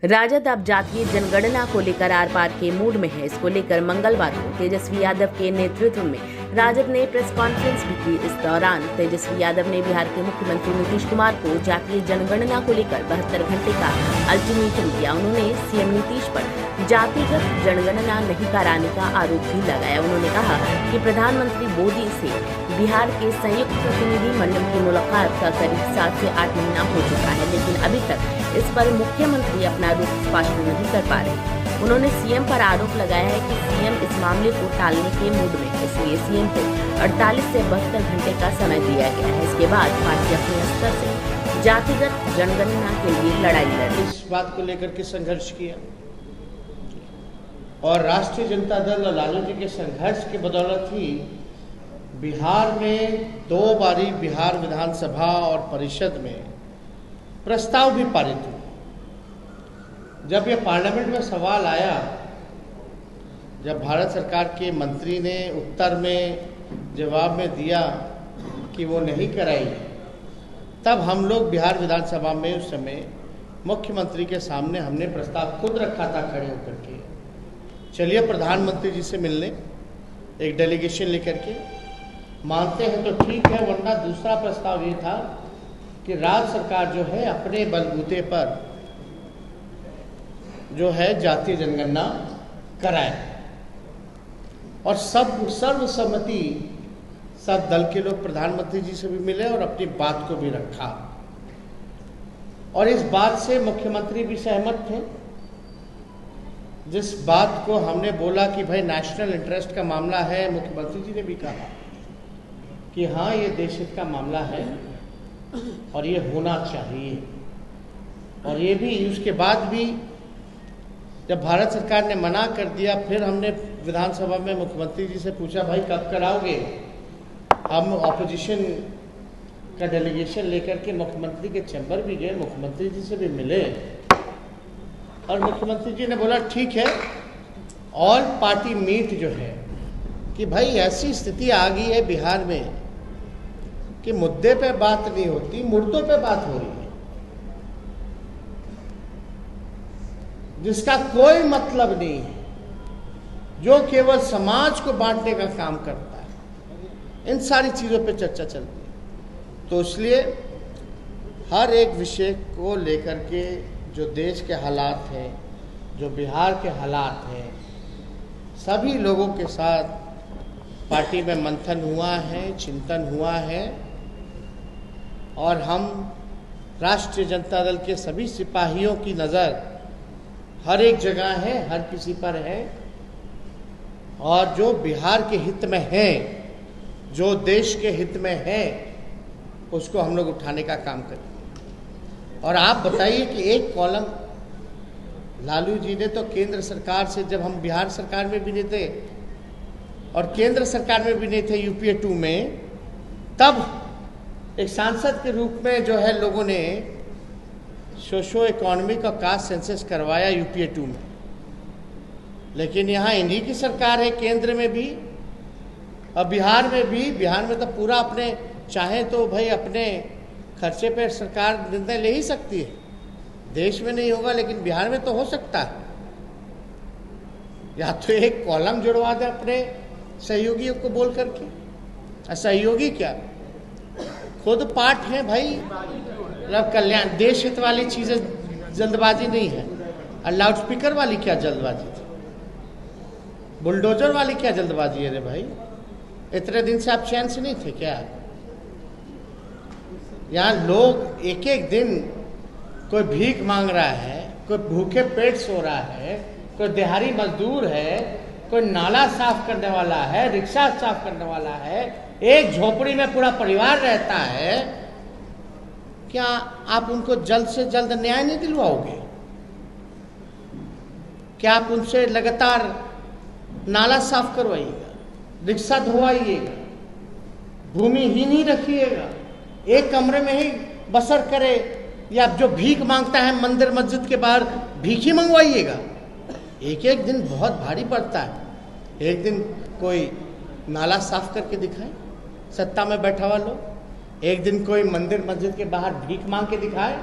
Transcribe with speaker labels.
Speaker 1: राजद अब जातीय जनगणना को लेकर आर पार के मूड में है। इसको लेकर मंगलवार को तेजस्वी यादव के नेतृत्व में राजद ने प्रेस कॉन्फ्रेंस भी की। इस दौरान तेजस्वी यादव ने बिहार के मुख्यमंत्री नीतीश कुमार को जातीय जनगणना को लेकर 72 घंटे का अल्टीमेटम दिया। उन्होंने सीएम नीतीश पर जातिगत जनगणना नहीं कराने का आरोप भी लगाया। उन्होंने कहा कि प्रधानमंत्री मोदी से बिहार के संयुक्त प्रतिनिधि मंडल की मुलाकात का करीब 7 से 8 महीना हो चुका है, लेकिन अभी तक इस पर मुख्यमंत्री अपना रुख स्पष्ट नहीं कर पा रहे। उन्होंने सीएम पर आरोप लगाया है कि सीएम इस मामले को टालने के मूड में है, इसलिए सीएम को 48 से 72 घंटे का समय दिया गया है। इसके बाद पार्टी अपने स्तर से जातिगत जनगणना के लिए लड़ाई लड़ी।
Speaker 2: इस बात को लेकर के संघर्ष किया और राष्ट्रीय जनता दल और लालू जी के संघर्ष के बदौलत ही बिहार में 2 बारी बिहार विधानसभा और परिषद में प्रस्ताव भी पारित हुए। जब यह पार्लियामेंट में सवाल आया, जब भारत सरकार के मंत्री ने उत्तर में जवाब में दिया कि वो नहीं कराई, तब हम लोग बिहार विधानसभा में उस समय मुख्यमंत्री के सामने हमने प्रस्ताव खुद रखा था खड़े होकर के, चलिए प्रधानमंत्री जी से मिलने एक डेलीगेशन लेकर के, मानते हैं तो ठीक है, वरना दूसरा प्रस्ताव ये था कि राज्य सरकार जो है अपने बलबूते पर जो है जातीय जनगणना कराए और सर्वसम्मति सब दल के लोग प्रधानमंत्री जी से भी मिले और अपनी बात को भी रखा और इस बात से मुख्यमंत्री भी सहमत थे। जिस बात को हमने बोला कि भाई नेशनल इंटरेस्ट का मामला है, मुख्यमंत्री जी ने भी कहा कि हाँ ये देश हित का मामला है और ये होना चाहिए। और ये भी उसके बाद भी जब भारत सरकार ने मना कर दिया, फिर हमने विधानसभा में मुख्यमंत्री जी से पूछा भाई कब कराओगे। हम ऑपोजिशन का डेलीगेशन लेकर के मुख्यमंत्री के चैम्बर भी गए, मुख्यमंत्री जी से भी मिले और मुख्यमंत्री जी ने बोला ठीक है, ऑल पार्टी मीट जो है कि भाई ऐसी स्थिति आ गई है बिहार में कि मुद्दे पे बात नहीं होती, मुर्दों पे बात हो रही है, जिसका कोई मतलब नहीं है, जो केवल समाज को बांटने का काम करता है। इन सारी चीज़ों पे चर्चा चलती है। तो इसलिए हर एक विषय को लेकर के जो देश के हालात हैं, जो बिहार के हालात हैं, सभी लोगों के साथ पार्टी में मंथन हुआ है, चिंतन हुआ है और हम राष्ट्रीय जनता दल के सभी सिपाहियों की नज़र हर एक जगह है, हर किसी पर है और जो बिहार के हित में है, जो देश के हित में है, उसको हम लोग उठाने का काम करें। और आप बताइए कि एक कॉलम लालू जी ने तो केंद्र सरकार से, जब हम बिहार सरकार में भी नहीं थे और केंद्र सरकार में भी नहीं थे यूपीए 2 में, तब एक सांसद के रूप में जो है लोगों ने सोशो इकोनॉमिक और कास्ट सेंसस करवाया यूपीए 2 में। लेकिन यहाँ इन्हीं की सरकार है केंद्र में भी और बिहार में भी। बिहार में तो पूरा अपने चाहे तो भाई अपने खर्चे पर सरकार निर्णय ले ही सकती है, देश में नहीं होगा लेकिन बिहार में तो हो सकता है। या तो एक कॉलम जुड़वा दे अपने सहयोगियों को बोल करके, सहयोगी क्या खुद पाठ है भाई, मतलब कल्याण देश हित वाली चीजें जल्दबाजी नहीं है। और लाउड स्पीकर वाली क्या जल्दबाजी थी, बुलडोजर वाली क्या जल्दबाजी है रे भाई। इतने दिन से आप चैन से नहीं थे क्या? यहाँ लोग एक एक दिन कोई भीख मांग रहा है, कोई भूखे पेट सो रहा है, कोई दिहाड़ी मजदूर है, कोई नाला साफ करने वाला है, रिक्शा साफ करने वाला है, एक झोपड़ी में पूरा परिवार रहता है। क्या आप उनको जल्द से जल्द न्याय नहीं दिलवाओगे? क्या आप उनसे लगातार नाला साफ करवाइएगा, रिक्शा धोवाइएगा, भूमि ही नहीं रखिएगा, एक कमरे में ही बसर करे, या जो भीख मांगता है मंदिर मस्जिद के बाहर भीख ही मंगवाइएगा? एक एक दिन बहुत भारी पड़ता है। एक दिन कोई नाला साफ करके दिखाए सत्ता में बैठा हुआ लोग, एक दिन कोई मंदिर मस्जिद के बाहर भीख मांग के दिखाए,